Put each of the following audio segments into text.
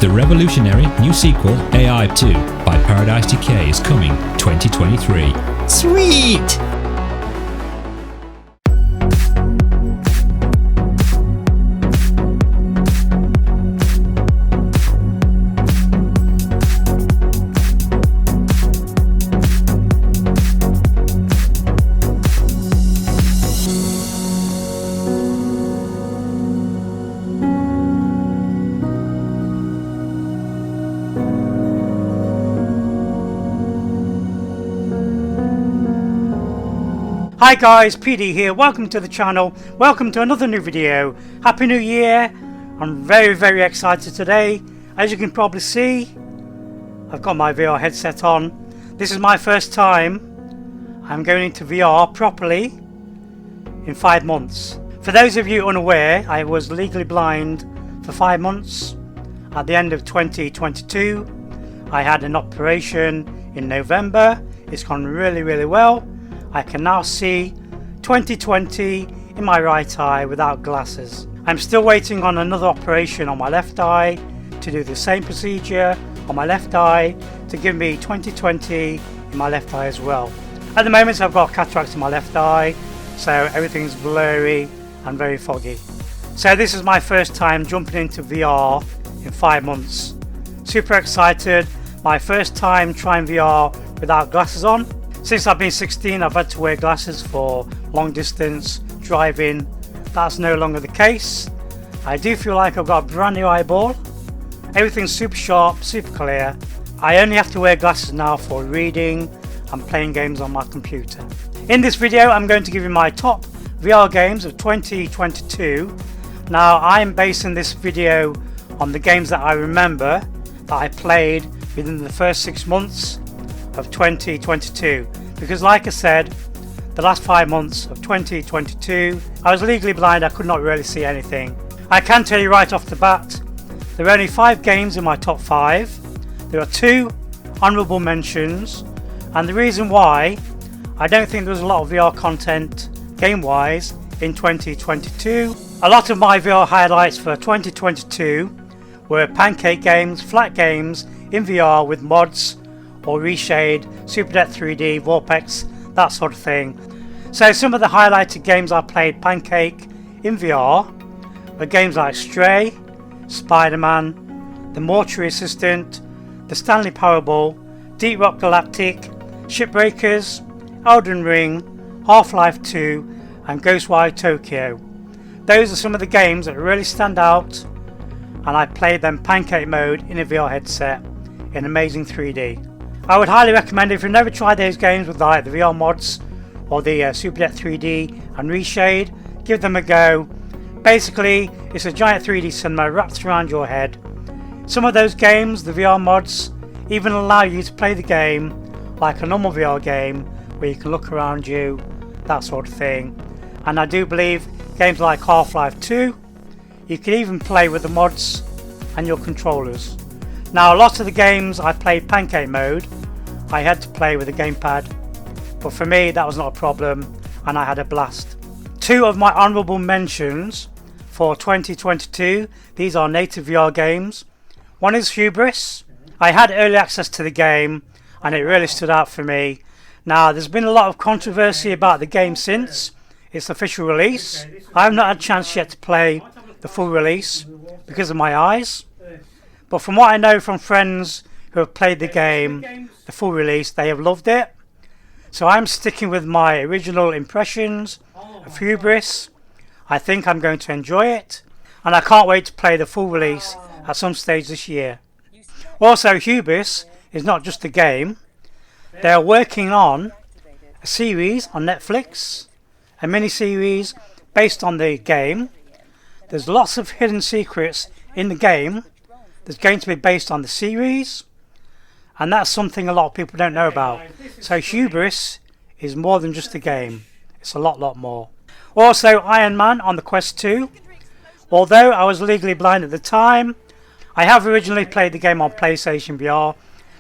The revolutionary new sequel AI 2 by Paradise Decay is coming 2023. Sweet! Hi guys, PD here, welcome to the channel, welcome to another new video. Happy New Year. I'm very excited today. As you can probably see, I've got my VR headset on. This is my first time I'm going into VR properly in 5 months. For those of you unaware, I was legally blind for 5 months. At the end of 2022, I had an operation in November. It's gone really well. I can now see 20/20 in my right eye without glasses. I'm still waiting on another operation on my left eye to do the same procedure on my left eye to give me 20/20 in my left eye as well. At the moment I've got cataracts in my left eye, so everything's blurry and very foggy. So this is my first time jumping into VR in 5 months. Super excited, my first time trying VR without glasses on. Since I've been 16, I've had to wear glasses for long distance driving. That's no longer the case. I do feel like I've got a brand new eyeball. Everything's super sharp, super clear. I only have to wear glasses now for reading and playing games on my computer. In this video, I'm going to give you my top VR games of 2022. Now, I'm basing this video on the games that I remember that I played within the first 6 months of 2022, because like I said, the last 5 months of 2022 I was legally blind. I could not really see anything. I can tell you right off the bat, there are only 5 games in my top 5. There are 2 honourable mentions, and the reason why, I don't think there was a lot of VR content game wise in 2022. A lot of my VR highlights for 2022 were pancake games, flat games in VR with mods or reshade, SuperDepth 3D, Vorpex, that sort of thing. So some of the highlighted games I played pancake in VR were games like Stray, Spider-Man, The Mortuary Assistant, The Stanley Parable, Deep Rock Galactic, Shipbreakers, Elden Ring, Half-Life 2 and Ghostwire Tokyo. Those are some of the games that really stand out, and I played them pancake mode in a VR headset in amazing 3D. I would highly recommend, if you've never tried those games with like the VR mods or the SuperDepth 3D and reshade, give them a go. Basically, it's a giant 3D cinema wrapped around your head. Some of those games, the VR mods, even allow you to play the game like a normal VR game where you can look around you, that sort of thing. And I do believe games like Half-Life 2, you can even play with the mods and your controllers. Now, a lot of the games I played pancake mode, I had to play with a gamepad, but for me that was not a problem and I had a blast. 2 of my honourable mentions for 2022, these are native VR games. One is Hubris. I had early access to the game and it really stood out for me. Now, there's been a lot of controversy about the game since its official release. I have not had a chance yet to play the full release because of my eyes. But from what I know from friends who have played the game, the full release, they have loved it. So I'm sticking with my original impressions of Hubris. I think I'm going to enjoy it, and I can't wait to play the full release at some stage this year. Also, Hubris is not just a game. They are working on a series on Netflix, a mini-series based on the game. There's lots of hidden secrets in the game that's going to be based on the series, and that's something a lot of people don't know about. So Hubris is more than just a game, it's a lot more. Also, Iron Man on the Quest 2. Although I was legally blind at the time, I have originally played the game on PlayStation VR,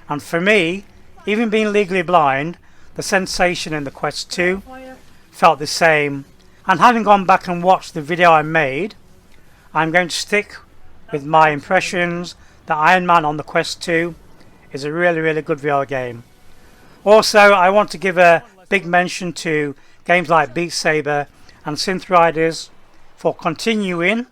and for me, even being legally blind, the sensation in the Quest 2 felt the same. And having gone back and watched the video I made, I'm going to stick with my impressions the Iron Man on the Quest 2 is a really good VR game. Also, I want to give a big mention to games like Beat Saber and Synth Riders for continuing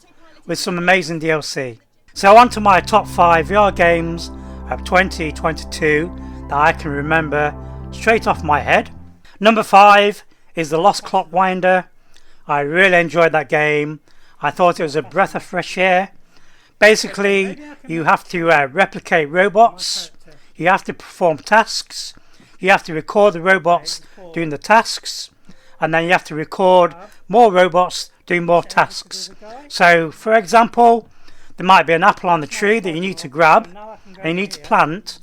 with some amazing DLC. So on to my top 5 VR games of 2022 that I can remember straight off my head. Number 5 is The Lost Clockwinder. I really enjoyed that game. I thought it was a breath of fresh air. Basically, you have to replicate robots, you have to perform tasks, you have to record the robots doing the tasks, and then you have to record more robots doing more tasks. So, for example, there might be an apple on the tree that you need to grab and you need to plant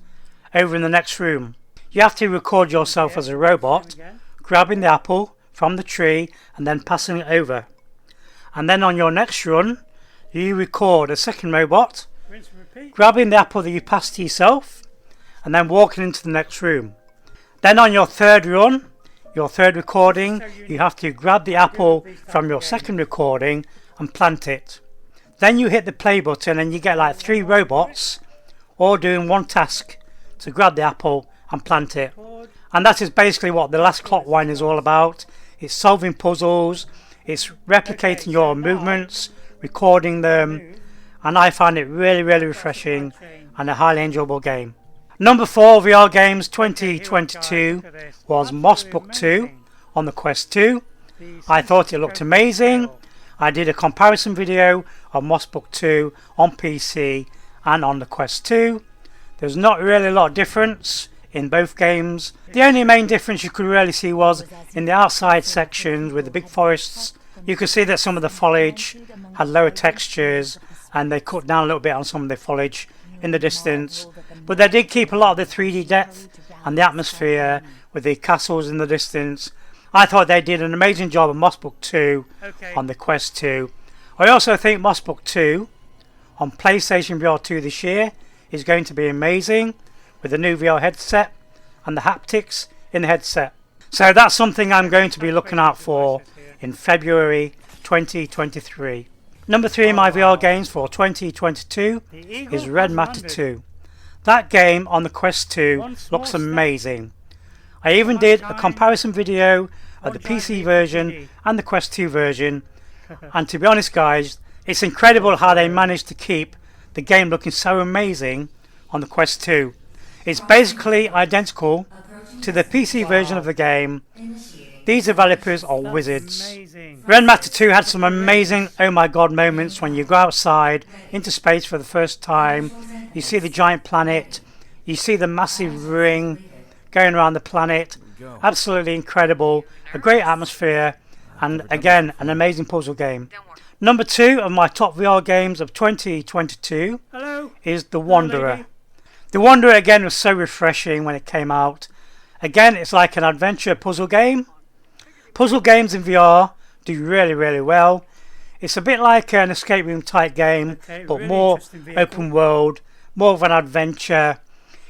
over in the next room. You have to record yourself as a robot, grabbing the apple from the tree and then passing it over. And then on your next run, you record a second robot, grabbing the apple that you passed to yourself, and then walking into the next room. Then on your third run, your third recording, you have to grab the apple from your second recording and plant it. Then you hit the play button and you get like 3 robots all doing one task to grab the apple and plant it. And that is basically what The Last Clockwinder is all about. It's solving puzzles, it's replicating your movements, recording them, and I find it really refreshing and a highly enjoyable game. Number 4 VR games 2022 was Moss Book 2 on the Quest 2. I thought it looked amazing. I did a comparison video of Moss Book 2 on PC and on the Quest 2. There's not really a lot of difference in both games. The only main difference you could really see was in the outside sections with the big forests. You could see that some of the foliage had lower textures and they cut down a little bit on some of the foliage in the distance, but they did keep a lot of the 3D depth and the atmosphere with the castles in the distance. I thought they did an amazing job of Moss Book 2 on the Quest 2. I also think Moss Book 2 on PlayStation VR 2 this year is going to be amazing with the new VR headset and the haptics in the headset. So that's something I'm going to be looking out for in February 2023. Number 3 in my VR games for 2022 is Red Matter 2. That game on the Quest 2 looks amazing. I even did a comparison video of the PC version and the Quest 2 version, and to be honest guys, it's incredible how they managed to keep the game looking so amazing on the Quest 2. It's basically identical to the PC version of the game. These developers are wizards. Red Matter 2 had some amazing oh my god moments when you go outside into space for the first time. You see the giant planet, you see the massive ring going around the planet. Absolutely incredible, a great atmosphere, and again an amazing puzzle game. Number 2 of my top VR games of 2022 is The Wanderer. The Wanderer again was so refreshing when it came out. Again, it's like an adventure puzzle game. Puzzle games in VR do really well. It's a bit like an escape room type game, but more open world, more of an adventure.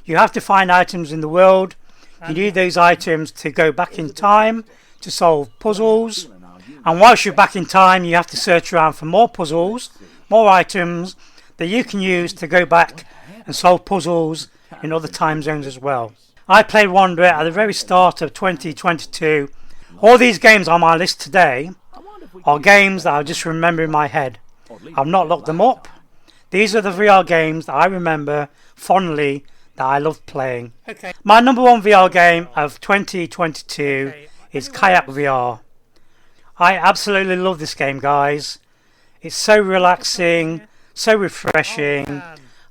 You have to find items in the world. You need those items to go back in time to solve puzzles. And whilst you're back in time, you have to search around for more puzzles, more items that you can use to go back and solve puzzles in other time zones as well. I played Wanderer at the very start of 2022. All these games on my list today are games that I just remember in my head. I've not looked them up. These are the VR games that I remember fondly that I loved playing. My number 1 VR game of 2022 is Kayak VR. I absolutely love this game, guys. It's so relaxing, so refreshing.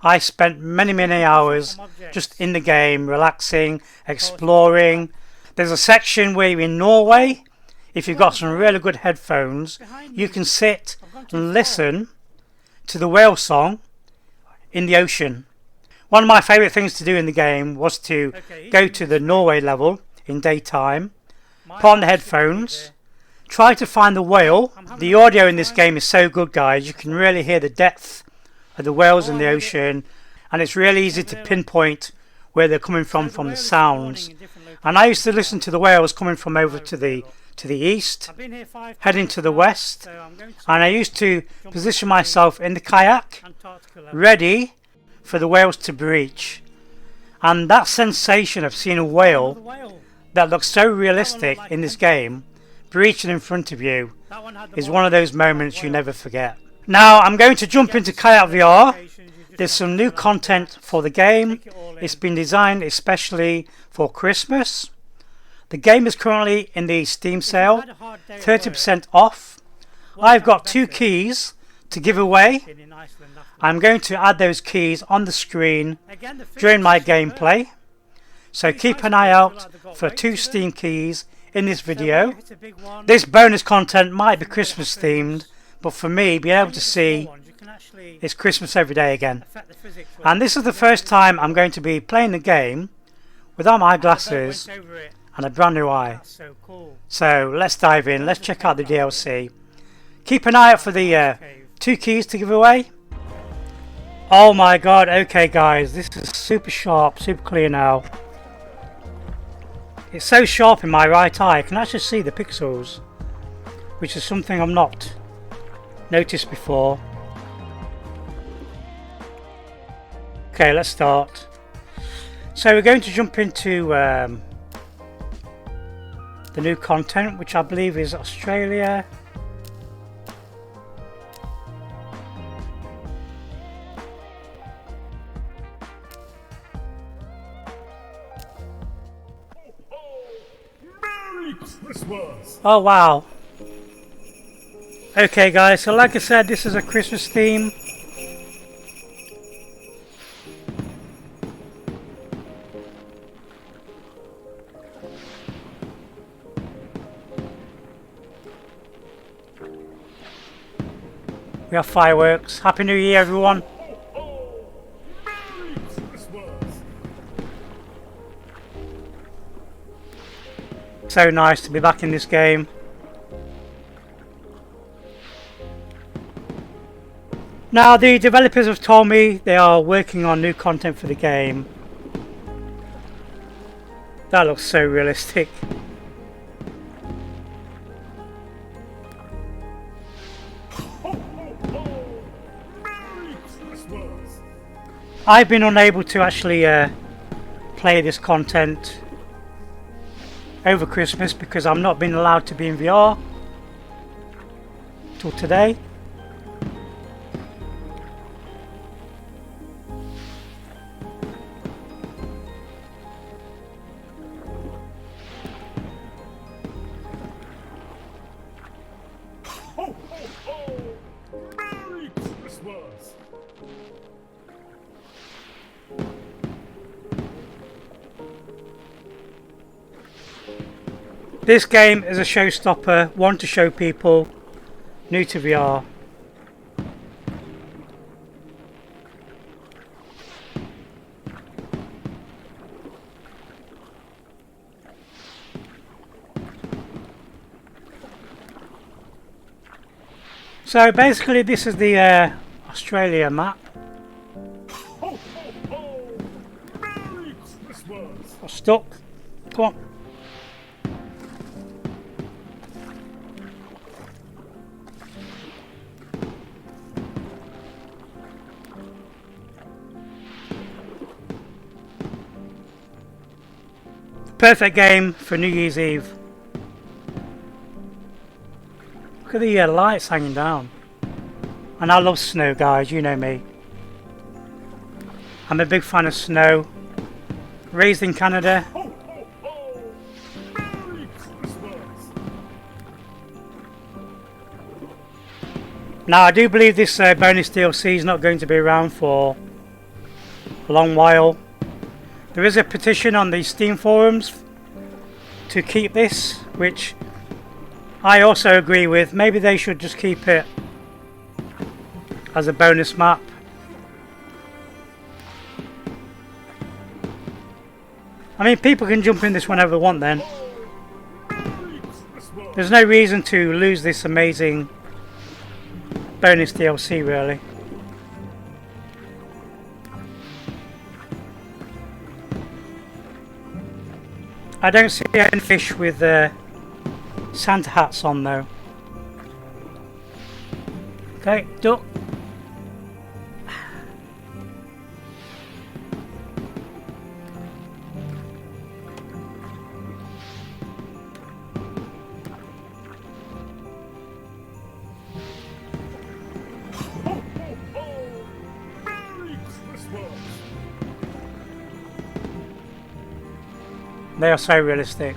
I spent many hours just in the game, relaxing, exploring. There's a section where you're in Norway. If you've got some really good headphones, you can sit and listen to the whale song in the ocean. One of my favourite things to do in the game was to go to the Norway level in daytime, put on the headphones, try to find the whale. The audio in this game is so good, guys. You can really hear the depth of the whales in the ocean, and it's really easy to pinpoint where they're coming from the sounds. And I used to listen to the whales coming from over to the east, heading to the west, and I used to position myself in the kayak, ready for the whales to breach. And that sensation of seeing a whale that looks so realistic in this game breaching in front of you is one of those moments you never forget. Now I'm going to jump into Kayak VR. There's some new content for the game. It's been designed especially for Christmas. The game is currently in the Steam sale, 30% off. I've got 2 keys to give away. I'm going to add those keys on the screen during my gameplay. So keep an eye out for 2 Steam keys in this video. This bonus content might be Christmas themed, but for me, being able to see it's Christmas every day again. And this is the first time I'm going to be playing the game without my glasses and a brand new eye. So let's dive in, let's check out the DLC. Keep an eye out for the 2 keys to give away. Oh my god, okay guys, this is super sharp, super clear now. It's so sharp in my right eye, I can actually see the pixels, which is something I've not noticed before. Okay, let's start. So we're going to jump into the new content, which I believe is Australia. Oh wow. Okay guys, so like I said, this is a Christmas theme. We have fireworks. Happy New Year everyone. So nice to be back in this game. Now the developers have told me they are working on new content for the game. That looks so realistic. I've been unable to actually play this content over Christmas because I'm not being allowed to be in VR till today. This game is a showstopper, one to show people new to VR. So basically this is the Australia map. I'm stuck. Come on. Perfect game for New Year's Eve. Look at the lights hanging down. And I love snow guys, you know me. I'm a big fan of snow. Raised in Canada. Now I do believe this bonus DLC is not going to be around for a long while. There is a petition on the Steam forums to keep this, which I also agree with. Maybe they should just keep it as a bonus map. I mean, people can jump in this whenever they want then. There's no reason to lose this amazing bonus DLC really. I don't see any fish with Santa hats on though. Okay, duck. They are so realistic.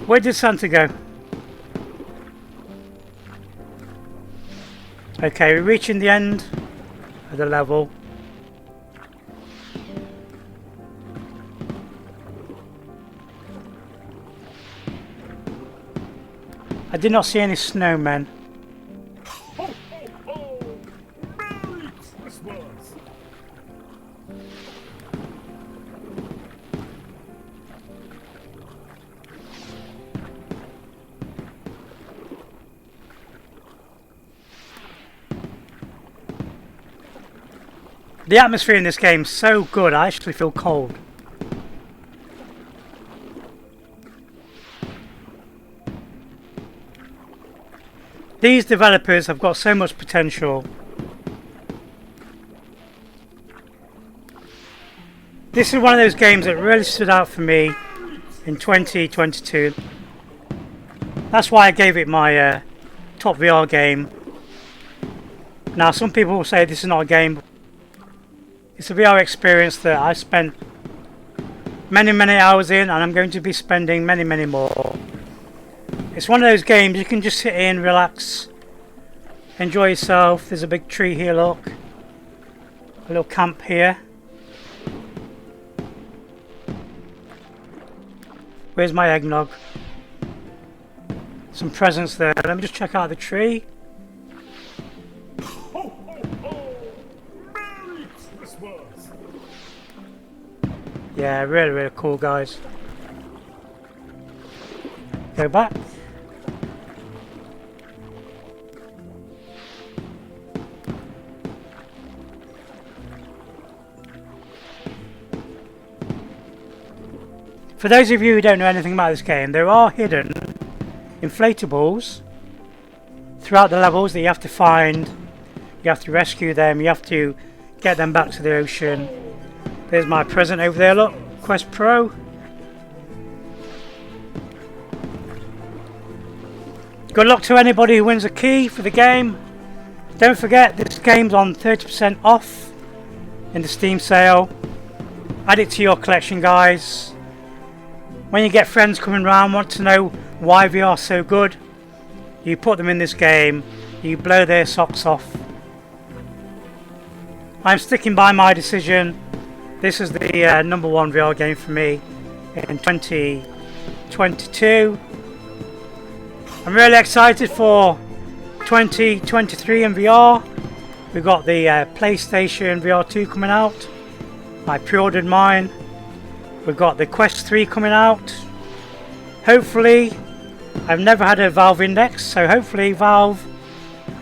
Where did Santa go? Okay, we're reaching the end of the level. I did not see any snowmen. The atmosphere in this game is so good, I actually feel cold. These developers have got so much potential. This is one of those games that really stood out for me in 2022. That's why I gave it my top VR game. Now some people will say this is not a game. It's a VR experience that I spent many hours in, and I'm going to be spending many more. It's one of those games you can just sit in, relax, enjoy yourself. There's a big tree here, look. A little camp here. Where's my eggnog? Some presents there. Let me just check out the tree. Yeah, really cool, guys. Go back. For those of you who don't know anything about this game, there are hidden inflatables throughout the levels that you have to find. You have to rescue them, you have to get them back to the ocean. There's my present over there, look, Quest Pro. Good luck to anybody who wins a key for the game. Don't forget, this game's on 30% off in the Steam sale. Add it to your collection, guys. When you get friends coming around, want to know why VR is so good, you put them in this game, you blow their socks off. I'm sticking by my decision. This is the #1 VR game for me in 2022. I'm really excited for 2023 in VR. We've got the PlayStation VR 2 coming out. I pre-ordered mine. We've got the Quest 3 coming out. Hopefully, I've never had a Valve Index, so hopefully Valve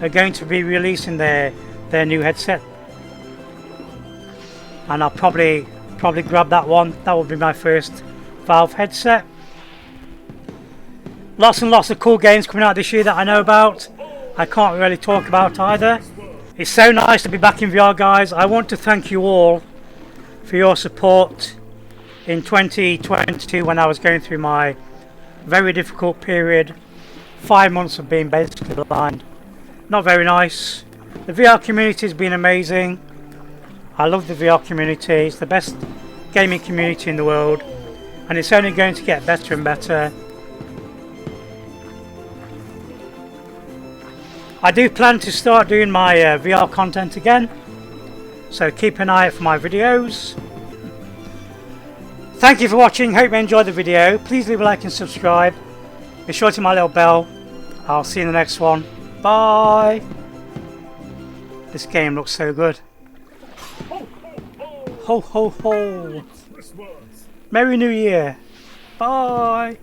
are going to be releasing their new headset. And I'll probably grab that one. That will be my first Valve headset. Lots and lots of cool games coming out this year that I know about. I can't really talk about either. It's so nice to be back in VR, guys. I want to thank you all for your support in 2022 when I was going through my very difficult period. 5 months of being basically blind. Not very nice. The VR community has been amazing. I love the VR community. It's the best gaming community in the world, and it's only going to get better and better. I do plan to start doing my VR content again, so keep an eye out for my videos. Thank you for watching. Hope you enjoyed the video. Please leave a like and subscribe. Be sure to hit my little bell. I'll see you in the next one. Bye. This game looks so good. Ho ho ho. Merry New Year. Bye.